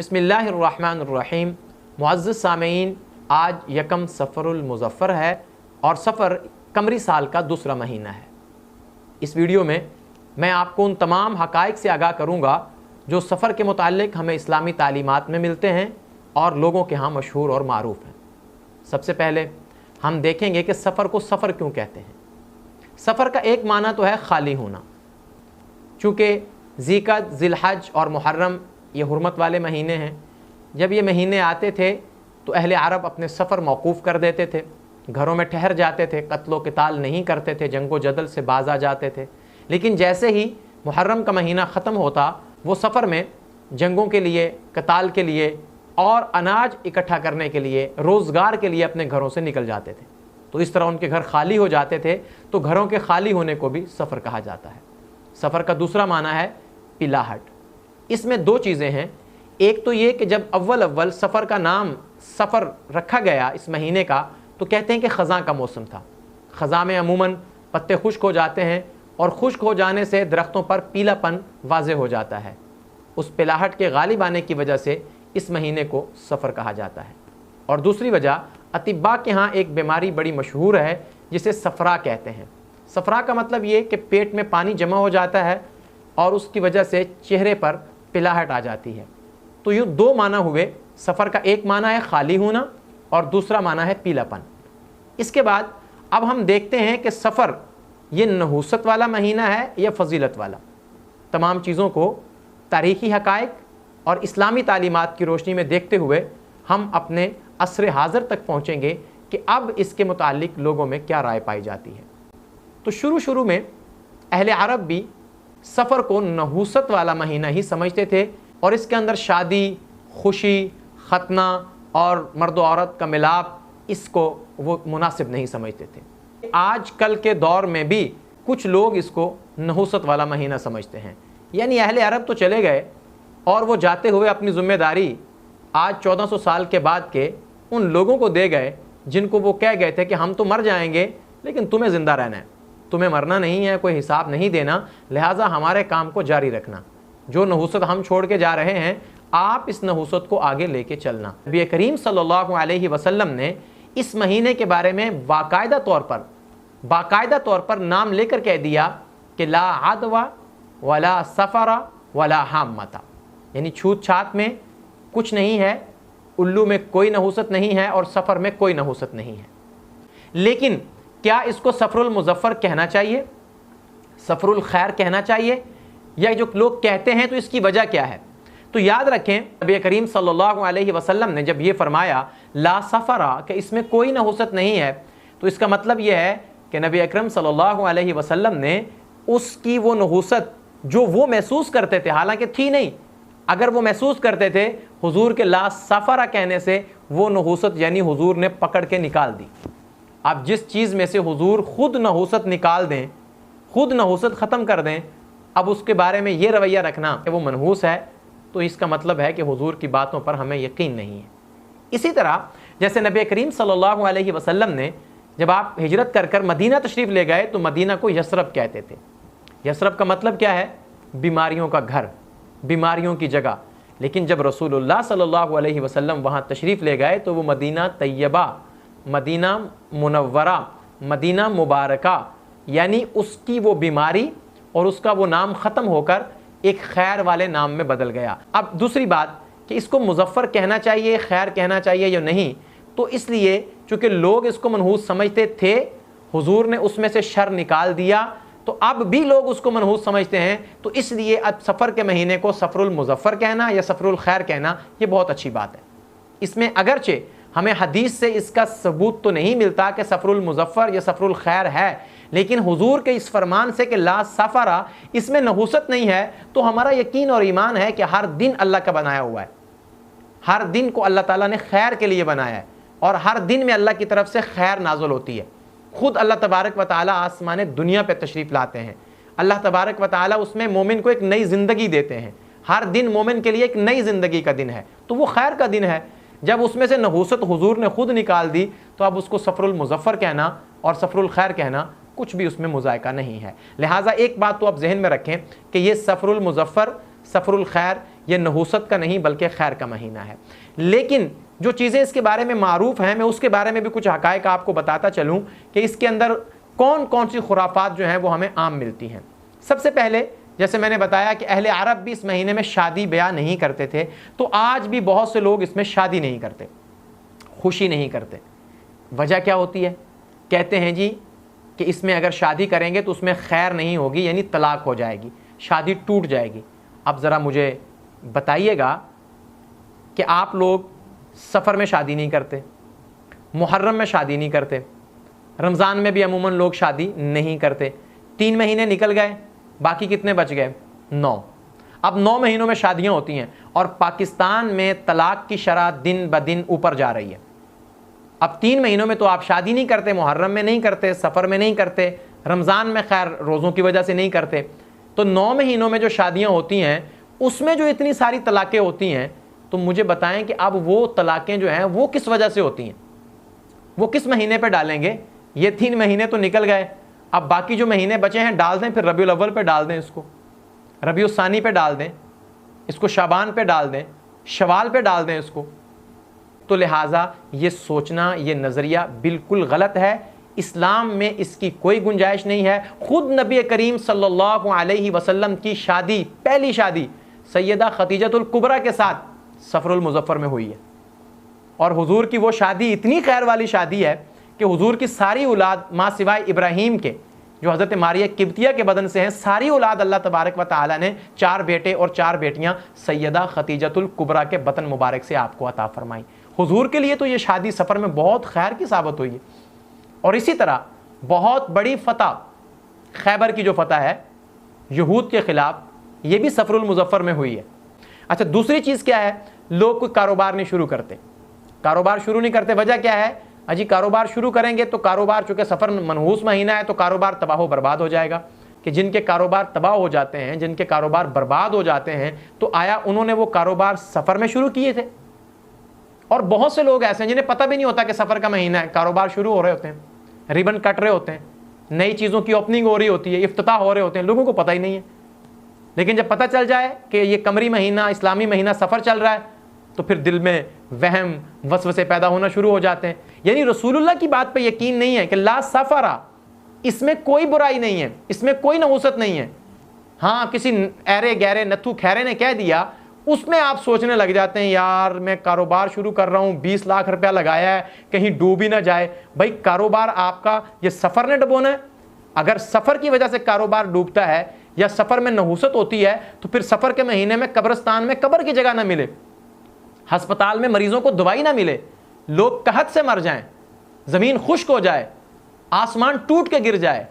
बिस्मिल्लाहिर्रहमानिर्रहीम। मुअज़्ज़ज़ सामीन, आज यकम सफ़रुल मुज़फ़्फ़र है और सफ़र कमरी साल का दूसरा महीना है। इस वीडियो में मैं आपको उन तमाम हक़ाइक़ से आगाह करूँगा जो सफ़र के मुताल्लिक़ हमें इस्लामी तालीमात में मिलते हैं और लोगों के यहाँ मशहूर और मारूफ़ हैं। सबसे पहले हम देखेंगे कि सफ़र को सफ़र क्यों कहते हैं। सफ़र का एक माना तो है खाली होना। चूँकि ज़िलक़द, ज़िलहज और मुहर्रम ये हुर्मत वाले महीने हैं। जब ये महीने आते थे तो अहले अरब अपने सफ़र मौकूफ़ कर देते थे, घरों में ठहर जाते थे, कत्लो क़िताल नहीं करते थे, जंगो जदल से बाज आ जाते थे। लेकिन जैसे ही मुहर्रम का महीना ख़त्म होता, वो सफ़र में जंगों के लिए, क़िताल के लिए और अनाज इकट्ठा करने के लिए, रोज़गार के लिए अपने घरों से निकल जाते थे। तो इस तरह उनके घर खाली हो जाते थे। तो घरों के खाली होने को भी सफ़र कहा जाता है। सफ़र का दूसरा माना है पिलाहट। इसमें दो चीज़ें हैं। एक तो ये कि जब अव्वल सफ़र का नाम सफ़र रखा गया इस महीने का, तो कहते हैं कि ख़ज़ां का मौसम था। ख़ज़ां में अमूमन पत्ते खुश्क हो जाते हैं और खुश्क हो जाने से दरख्तों पर पीलापन वाज़े हो जाता है। उस पिलाहट के गालिब आने की वजह से इस महीने को सफ़र कहा जाता है। और दूसरी वजह, अतिब्बा के यहाँ एक बीमारी बड़ी मशहूर है जिसे सफ़रा कहते हैं। सफ़रा का मतलब ये कि पेट में पानी जमा हो जाता है और उसकी वजह से चेहरे पर पिलाहट आ जाती है। तो यूँ दो माना हुए। सफ़र का एक माना है खाली होना और दूसरा माना है पीलापन। इसके बाद अब हम देखते हैं कि सफ़र ये नहूसत वाला महीना है या फ़जीलत वाला। तमाम चीज़ों को तारीख़ी हक़ाइक़ और इस्लामी तालीमात की रोशनी में देखते हुए हम अपने असर हाज़िर तक पहुँचेंगे कि अब इसके मुताल्लिक़ लोगों में क्या राय पाई जाती है। तो शुरू में अहले अरब भी सफ़र को नहूसत वाला महीना ही समझते थे और इसके अंदर शादी, खुशी, ख़तना और मर्द व औरत का मिलाप, इसको वो मुनासिब नहीं समझते थे। आज कल के दौर में भी कुछ लोग इसको नहूसत वाला महीना समझते हैं। यानी अहले अरब तो चले गए और वो जाते हुए अपनी ज़िम्मेदारी आज 1400 साल के बाद के उन लोगों को दे गए जिनको वो कह गए थे कि हम तो मर जाएंगे लेकिन तुम्हें ज़िंदा रहना है, तुम्हें मरना नहीं है, कोई हिसाब नहीं देना, लिहाजा हमारे काम को जारी रखना। जो नहूसत हम छोड़ के जा रहे हैं, आप इस नहूसत को आगे लेके चलना। नबी करीम सल्लल्लाहु अलैहि वसल्लम ने इस महीने के बारे में बाकायदा तौर पर नाम लेकर कह दिया कि ला अदवा वला सफ़रा वला हामता। यानी छूत छात में कुछ नहीं है, उल्लू में कोई नहूसत नहीं है और सफ़र में कोई नहूसत नहीं है। लेकिन क्या इसको सफ़रुल मुज़फ़्फ़र कहना चाहिए, सफ़रुल खैर कहना चाहिए, या जो लोग कहते हैं तो इसकी वजह क्या है? तो याद रखें, नबी करीम सल्लल्लाहु अलैहि वसल्लम ने जब ये फरमाया ला सफ़रा कि इसमें कोई नहूसत नहीं है, तो इसका मतलब यह है कि नबी अकरम सल्लल्लाहु अलैहि वसल्लम ने उसकी वो नहूसत जो वो महसूस करते थे, हालांकि थी नहीं, अगर वो महसूस करते थे, हुजूर के ला सफ़रा कहने से वो नहूसत यानी हुजूर ने पकड़ के निकाल दी। आप जिस चीज़ में से हुजूर खुद नहूसत निकाल दें, खुद नहूसत ख़त्म कर दें, अब उसके बारे में ये रवैया रखना कि वो मनहूस है, तो इसका मतलब है कि हुजूर की बातों पर हमें यकीन नहीं है। इसी तरह जैसे नबी करीम सल्लल्लाहु अलैहि वसल्लम ने जब आप हिजरत कर मदीना तशरीफ़ ले गए तो मदीना को यसरब कहते थे। यसरब का मतलब क्या है? बीमारियों का घर, बीमारियों की जगह। लेकिन जब रसूलुल्लाह सल्लल्लाहु अलैहि वसल्लम वहाँ तशरीफ़ ले गए तो वो मदीना तैयबा, मदीना मुनव्वरा, मदीना मुबारका, यानी उसकी वो बीमारी और उसका वो नाम ख़त्म होकर एक खैर वाले नाम में बदल गया। अब दूसरी बात कि इसको मुज़फ़्फ़र कहना चाहिए, खैर कहना चाहिए या नहीं, तो इसलिए चूँकि लोग इसको मनहूस समझते थे, हुजूर ने उसमें से शर निकाल दिया, तो अब भी लोग उसको मनहूस समझते हैं। तो इसलिए अब सफ़र के महीने को सफ़रुल मुज़फ़्फ़र कहना या सफ़रुल खैर कहना ये बहुत अच्छी बात है। इसमें अगरचे हमें हदीस से इसका सबूत तो नहीं मिलता कि सफ़रुल मुज़फ़्फ़र या सफ़रुल खैर है, लेकिन हुजूर के इस फरमान से कि ला सफ़रा, इसमें नहूसत नहीं है, तो हमारा यकीन और ईमान है कि हर दिन अल्लाह का बनाया हुआ है। हर दिन को अल्लाह ताला ने खैर के लिए बनाया है और हर दिन में अल्लाह की तरफ से खैर नाज़िल होती है। खुद अल्लाह तबारक व तआला आसमान दुनिया पर तशरीफ़ लाते हैं। अल्लाह तबारक व तआला उसमें मोमिन को एक नई ज़िंदगी देते हैं। हर दिन मोमिन के लिए एक नई ज़िंदगी का दिन है, तो वो खैर का दिन है। जब उसमें से नहूसत हुजूर ने खुद निकाल दी, तो अब उसको सफ़रुल मुज़फ़्फ़र कहना और सफ़रुल खैर कहना कुछ भी उसमें मुज़ायका नहीं है। लिहाजा एक बात तो आप जहन में रखें कि ये सफ़रुल मुज़फ़्फ़र, सफ़रुल खैर, ये नहुसत का नहीं बल्कि खैर का महीना है। लेकिन जो चीज़ें इसके बारे में मारूफ हैं, मैं उसके बारे में भी कुछ हक़ाइक़ आपको बताता चलूँ कि इसके अंदर कौन कौन सी खुराफात जो हैं वो हमें आम मिलती हैं। सबसे पहले जैसे मैंने बताया कि अहले अरब भी इस महीने में शादी ब्याह नहीं करते थे, तो आज भी बहुत से लोग इसमें शादी नहीं करते, खुशी नहीं करते। वजह क्या होती है? कहते हैं जी कि इसमें अगर शादी करेंगे तो उसमें खैर नहीं होगी, यानी तलाक हो जाएगी, शादी टूट जाएगी। अब ज़रा मुझे बताइएगा कि आप लोग सफ़र में शादी नहीं करते, मुहर्रम में शादी नहीं करते, रमज़ान में भी अमूमन लोग शादी नहीं करते। 3 महीने निकल गए, बाकी कितने बच गए? 9। अब 9 महीनों में शादियां होती हैं और पाकिस्तान में तलाक की शरह दिन ब दिन ऊपर जा रही है। अब 3 महीनों में तो आप शादी नहीं करते, मुहर्रम में नहीं करते, सफ़र में नहीं करते, रमज़ान में खैर रोज़ों की वजह से नहीं करते, तो 9 महीनों में जो शादियाँ होती हैं उसमें जो इतनी सारी तलाक़ें होती हैं, तो मुझे बताएं कि अब वो तलाक़ें जो हैं वो किस वजह से होती हैं, वो किस महीने पे डालेंगे? ये 3 महीने तो निकल गए, अब बाकी जो महीने बचे हैं डाल दें, फिर रबीउल अव्वल पे डाल दें, इसको रबीउल सानी पे डाल दें, इसको शाबान पे डाल दें, शवाल पे डाल दें इसको। तो लिहाजा ये सोचना, ये नज़रिया बिल्कुल गलत है। इस्लाम में इसकी कोई गुंजाइश नहीं है। ख़ुद नबी करीम सल्लल्लाहु अलैहि वसल्लम की शादी, पहली शादी सैयदा खदीजतुल कुबरा के साथ सफ़रुल मुज़फ़्फ़र में हुई है, और हुजूर की वो शादी इतनी खैर वाली शादी है कि हुजूर की सारी औलाद माँ सिवाय इब्राहीम के, जो हज़रत मारिया किब्तिया के बदन से हैं, सारी औलाद अल्लाह तबारक व तआला ने 4 बेटे और 4 बेटियाँ सैयदा खदीजतुल कुबरा के बतन मुबारक से आपको अता फरमाई। हुजूर के लिए तो ये शादी सफ़र में बहुत खैर की साबित हुई है। और इसी तरह बहुत बड़ी फ़तह, खैबर की जो फ़तह है यहूद के ख़िलाफ़, ये भी सफ़रुल मुज़फ़्फ़र में हुई है। अच्छा, दूसरी चीज़ क्या है? लोग कोई कारोबार नहीं शुरू करते, कारोबार शुरू नहीं करते। वजह क्या है? अजी कारोबार शुरू करेंगे तो कारोबार, चूँकि सफ़र मनहूस महीना है, तो कारोबार तबाह बर्बाद हो जाएगा। कि जिनके कारोबार तबाह हो जाते हैं, जिनके कारोबार बर्बाद हो जाते हैं, तो आया उन्होंने वो कारोबार सफ़र में शुरू किए थे? और बहुत से लोग ऐसे हैं जिन्हें पता भी नहीं होता कि सफ़र का महीना है, कारोबार शुरू हो रहे होते हैं, रिबन कट रहे होते हैं, नई चीज़ों की ओपनिंग हो रही होती है, इफ्तिताह हो रहे होते हैं, लोगों को पता ही नहीं है। लेकिन जब पता चल जाए कि ये कमरी महीना, इस्लामी महीना सफ़र चल रहा है, तो फिर दिल में वहम वसवसे पैदा होना शुरू हो जाते हैं। यानी रसूलुल्लाह की बात पे यकीन नहीं है कि ला सफ़रा, इसमें कोई बुराई नहीं है, इसमें कोई नहुसत नहीं है। हाँ, किसी ऐरे गहरे नथु खैरे ने कह दिया, उसमें आप सोचने लग जाते हैं यार मैं कारोबार शुरू कर रहा हूँ, 20 लाख रुपया लगाया है, कहीं डूब ही ना जाए। भाई कारोबार आपका ये सफ़र ने डुबोना है? अगर सफ़र की वजह से कारोबार डूबता है या सफ़र में नहुसत होती है, तो फिर सफ़र के महीने में कब्रिस्तान में कब्र की जगह ना मिले, हस्पताल में मरीजों को दवाई ना मिले, लोग कहत से मर जाएं, ज़मीन खुश्क हो जाए, आसमान टूट के गिर जाए,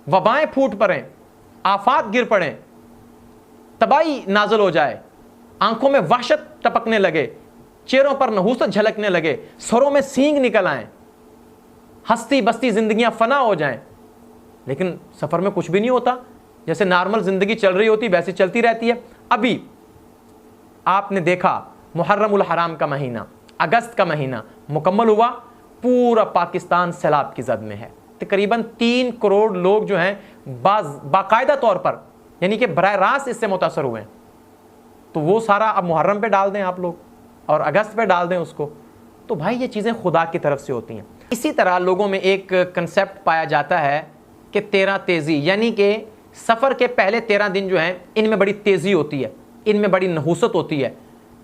वबाएं फूट पड़ें, आफात गिर पड़ें, तबाही नाजल हो जाए, आंखों में वहशत टपकने लगे, चेहरों पर नहुसत झलकने लगे, सरों में सींग निकल आए, हस्ती बस्ती जिंदगियां फना हो जाएं। लेकिन सफ़र में कुछ भी नहीं होता, जैसे नॉर्मल ज़िंदगी चल रही होती वैसे चलती रहती है। अभी आपने देखा मुहर्रमुल हराम का महीना, अगस्त का महीना मुकम्मल हुआ, पूरा पाकिस्तान सैलाब की जद में है। तकरीबन 3 करोड़ लोग जो हैं बाकायदा तौर पर, यानी कि बराह रास्त इससे मुतासर हुए हैं। तो वो सारा अब मुहर्रम पे डाल दें आप लोग और अगस्त पे डाल दें उसको, तो भाई ये चीज़ें खुदा की तरफ से होती हैं। इसी तरह लोगों में एक कंसेप्ट पाया जाता है कि 13 तेज़ी, यानी कि सफ़र के पहले 13 दिन जो हैं इनमें बड़ी तेज़ी होती है, इनमें बड़ी नहुसत होती है।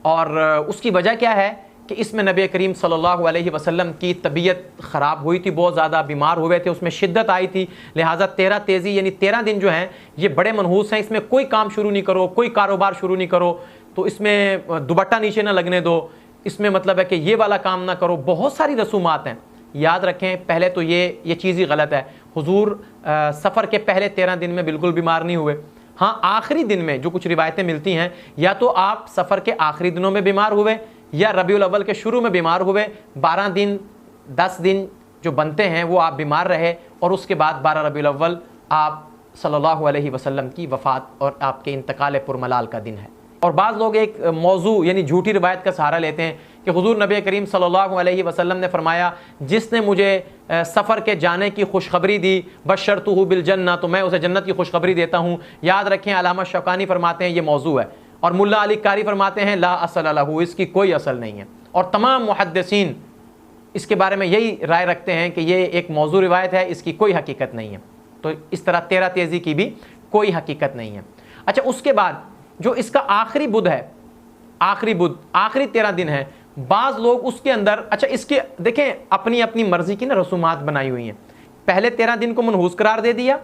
और उसकी वजह क्या है कि इसमें नबी करीम सल्लल्लाहु अलैहि वसल्लम की तबीयत ख़राब हुई थी, बहुत ज़्यादा बीमार हुए थे, उसमें शिद्दत आई थी। लिहाजा 13 तेज़ी यानी 13 दिन जो हैं ये बड़े मनहूस हैं। इसमें कोई काम शुरू नहीं करो, कोई कारोबार शुरू नहीं करो, तो इसमें दुपट्टा नीचे ना लगने दो, इसमें मतलब है कि ये वाला काम ना करो। बहुत सारी रसूमात हैं, याद रखें। पहले तो ये चीज़ ही गलत है। हुजूर सफ़र के पहले 13 दिन में बिल्कुल बीमार नहीं हुए। हाँ, आखिरी दिन में जो कुछ रिवायतें मिलती हैं, या तो आप सफ़र के आखिरी दिनों में बीमार हुए या रबीउल अव्वल के शुरू में बीमार हुए। 12 दिन 10 दिन जो बनते हैं वो आप बीमार रहे, और उसके बाद 12 रबीउल अव्वल आप सल्लल्लाहु अलैहि वसल्लम की वफ़ात और आपके इंतकाल पुरमलाल का दिन है। और बाज़ लोग एक मौजू यानी झूठी रिवायत का सहारा लेते हैं कि हुजूर नबी करीम सल्लल्लाहु अलैहि वसल्लम ने फरमाया, जिसने मुझे सफ़र के जाने की खुशखबरी दी बशरतुहु बिल जन्नह, तो मैं उसे जन्नत की खुशखबरी देता हूँ। याद रखें, अल्लामा शौकानी फरमाते हैं ये मौजू है, और मुल्ला अली कारी फरमाते हैं ला असल लहू, इसकी कोई असल नहीं है। और तमाम मुहद्दिसीन इसके बारे में यही राय रखते हैं कि ये एक मौजू रिवायत है, इसकी कोई हकीकत नहीं है। तो इस तरह 13 तेज़ी की भी कोई हकीकत नहीं है। अच्छा, उसके बाद जो इसका आखिरी बुध है, आखिरी बुध, आखिरी 13 दिन है, बाज़ लोग उसके अंदर, अच्छा इसके देखें अपनी अपनी मर्जी की ना रसूमात बनाई हुई हैं। पहले 13 दिन को मनहूस करार दे दिया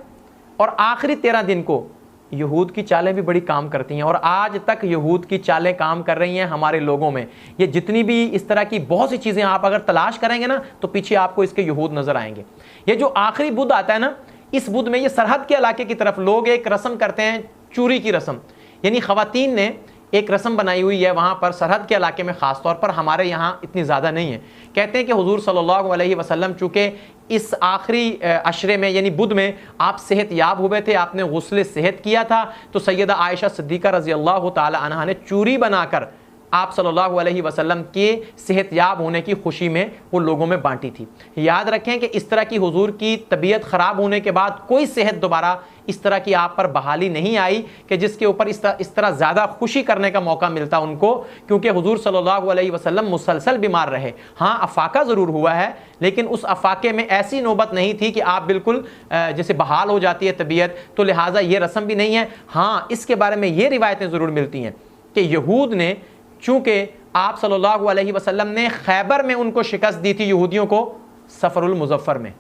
और आखिरी 13 दिन को यहूद की चालें भी बड़ी काम करती हैं, और आज तक यहूद की चालें काम कर रही हैं हमारे लोगों में। ये जितनी भी इस तरह की बहुत सी चीज़ें आप अगर तलाश करेंगे ना तो पीछे आपको इसके यहूद नज़र आएंगे। ये जो आखिरी बुध आता है ना, इस बुध में ये सरहद के इलाके की तरफ लोग एक रस्म करते हैं, चूरी की रस्म, यानी ख़वातीन ने एक रस्म बनाई हुई है वहाँ पर सरहद के इलाके में, ख़ास तौर पर, हमारे यहाँ इतनी ज़्यादा नहीं है। कहते हैं कि हुज़ूर सल्लल्लाहु अलैहि वसल्लम चूँकि इस आखिरी अशरे में यानी बुध में आप सेहत याब हुए थे, आपने गुस्ल सेहत किया था, तो सैयदा आयशा सिद्दीक़ा रज़ी अल्लाह ताला अन्हा ने चूरी बनाकर आप सल्लल्लाहु अलैहि वसल्लम के सेहत याब होने की खुशी में वो लोगों में बांटी थी। याद रखें कि इस तरह की हुजूर की तबीयत ख़राब होने के बाद कोई सेहत दोबारा इस तरह की आप पर बहाली नहीं आई कि जिसके ऊपर इस तरह ज़्यादा खुशी करने का मौका मिलता उनको, क्योंकि हुजूर सल्लल्लाहु अलैहि वसल्लम मुसलसल बीमार रहे। हाँ, अफाका ज़रूर हुआ है, लेकिन उस अफाके में ऐसी नौबत नहीं थी कि आप बिल्कुल जैसे बहाल हो जाती है तबीयत, तो लिहाजा ये रस्म भी नहीं है। हाँ, इसके बारे में ये रिवायतें ज़रूर मिलती हैं कि यहूद ने, चूँकि आप सल्लल्लाहु अलैहि वसल्लम ने खैबर में उनको शिकस्त दी थी यहूदियों को सफ़रुल मुज़फ़्फ़र में,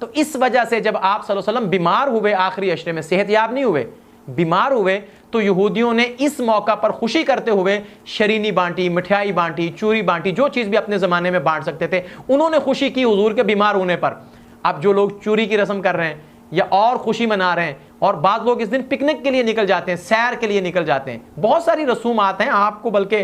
तो इस वजह से जब आप सल्लल्लाहु अलैहि वसल्लम बीमार हुए आखिरी अशरे में, सेहत याब नहीं हुए, बीमार हुए, तो यहूदियों ने इस मौका पर खुशी करते हुए शरीनी बांटी, मिठाई बांटी, चूरी बांटी, जो चीज़ भी अपने ज़माने में बांट सकते थे उन्होंने खुशी की हुजूर के बीमार होने पर। अब जो लोग चूरी की रस्म कर रहे हैं या और खुशी मना रहे हैं, और बाद लोग इस दिन पिकनिक के लिए निकल जाते हैं, सैर के लिए निकल जाते हैं, बहुत सारी रसूमात हैं, आपको बल्कि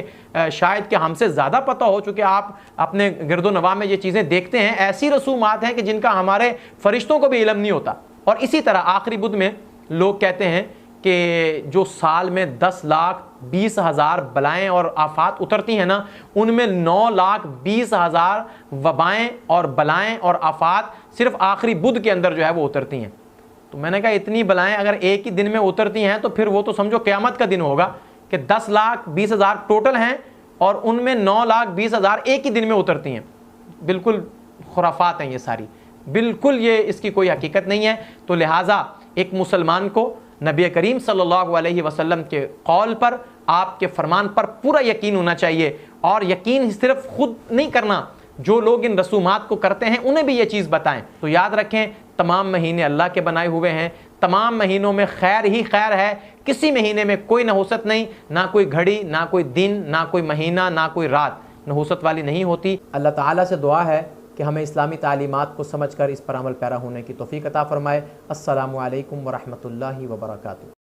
शायद कि हमसे ज़्यादा पता हो, चूँकि आप अपने गिरदो नवा में ये चीज़ें देखते हैं। ऐसी रसूमात हैं कि जिनका हमारे फरिश्तों को भी इल्म नहीं होता। और इसी तरह आखिरी बुध में लोग कहते हैं कि जो साल में 10,20,000 बलाएँ और आफात उतरती हैं ना, उनमें 9,20,000 वबाएँ और बलाएँ और आफात सिर्फ आखिरी बुध के अंदर जो है वो उतरती हैं। तो मैंने कहा इतनी बलाएँ अगर एक ही दिन में उतरती हैं तो फिर वो तो समझो क़यामत का दिन होगा कि 10,20,000 टोटल हैं और उनमें 9,20,000 एक ही दिन में उतरती हैं। बिल्कुल खुराफात हैं ये सारी, बिल्कुल ये इसकी कोई हकीकत नहीं है। तो लिहाजा एक मुसलमान को नबी करीम सल्लल्लाहु अलैहि वसल्लम के कौल पर, आपके फरमान पर पूरा यकीन होना चाहिए, और यकीन सिर्फ खुद नहीं करना, जो लोग इन रसूमात को करते हैं उन्हें भी ये चीज़ बताएं। तो याद रखें, तमाम महीने अल्लाह के बनाए हुए हैं, तमाम महीनों में खैर ही खैर है, किसी महीने में कोई नहुसत नहीं, ना कोई घड़ी, ना कोई दिन, ना कोई महीना, ना कोई रात नहुसत वाली नहीं होती। अल्लाह ताला से दुआ है कि हमें इस्लामी तालीमात को समझकर इस पर अमल पैरा होने की तौफीक अता फ़रमाए। अस्सलामु अलैकुम व रहमतुल्लाहि व बरकातुहू।